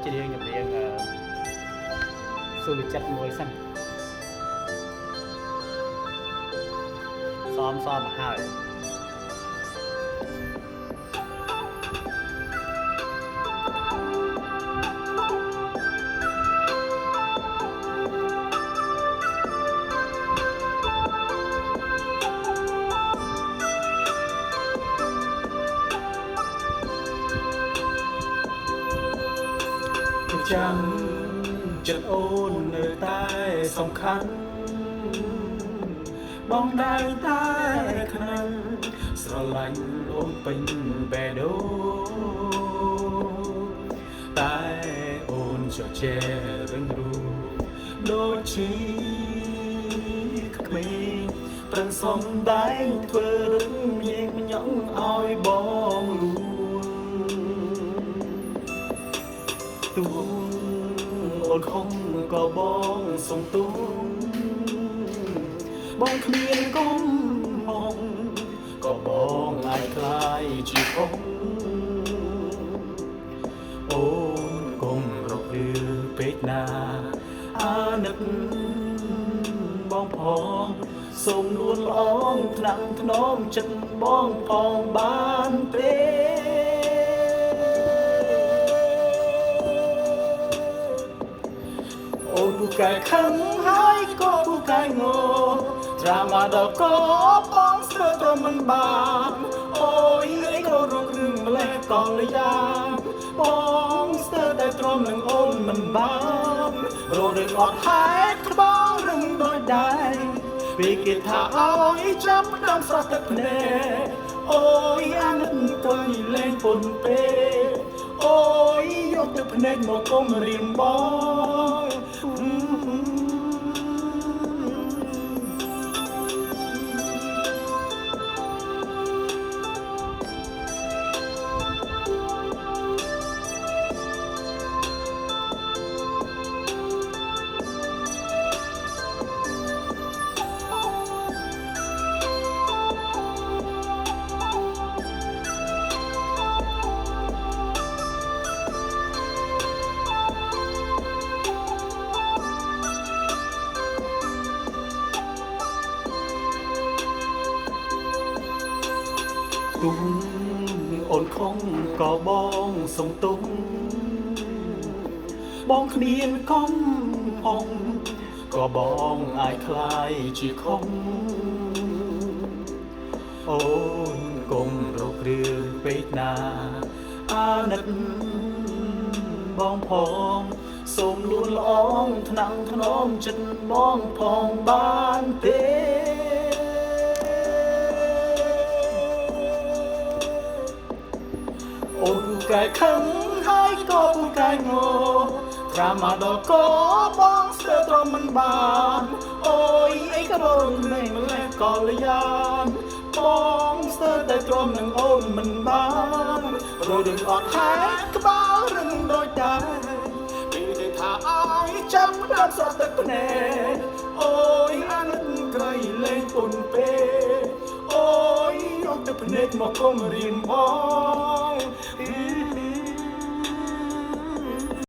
ច្រៀងចម្រៀងសុវិចិត្រមួយសិនซ้อมមកហើយចាំចិត្តអូននៅតែសំខាន់បងដែលតែខ្លាំងស្រឡាញ់អូនពេញបេះដូងតែអូនចោះជែរឹងរូសដូចជាក្មេងប្រឹងសំដែងធ្វើរឹងញាងញ៉ងឲ្យបងលួងទូអូនខំក៏បងសុំទូបងគ្មានគុំហងក៏បងអាចខ្លាយជាខំអូនគុំរករឿងពេកណាអាណិតបងផងសូមលួនល្អងថ្នាក់ថ្នមចិត្តបងផងបានទេអូនពូកែខឹងហើយក៏ពូកែងោត្រាមកដល់ក៏បងស្ទើរតែមិនបានអូយអីក៏រករឿងម្លេះកលយ៉ាងបងស្ទើរតែទ្រាំនឹងអូនមិនបានរករឿងអត់ហេតុក្បងរឹងដូចដែរពេលគេថាអើយចាំដើមស្រស់ទឹកភ្នែកអូយអាណិតក៏យលែងពុនពេកអូយយកទឹកភ្នែកមកគុំរៀមបងទុំអូនខំក៏បងសុំទុំបងគ្មានកំហងក៏បងអាចខ្លាយជាខំអូនកុំរករឿងពេកណាអាណិតបងផងសូមលួនល្អងថ្នាក់ថ្នមចិត្តបងផងបានទេអូនពូកែខឹងហើយក៏ពូកែងោត្រាមកដល់ក៏បងស្ទើរទ្រាំមិនបានអូយអីក៏បងមិនម្លេះកលយ៉ាងបងស្ទើរតែទ្រាំនឹងអូនមិនបានរករឿងអត់ហេតុក្បាលរឹងដូចដែរពេលគេថាអើយចាំដើមស្រស់ទឹកភ្នែកអូយអាណិតក្រៃលែងពុនពេកអូយយកទឹកភ្នែកមកគុំរៀនបង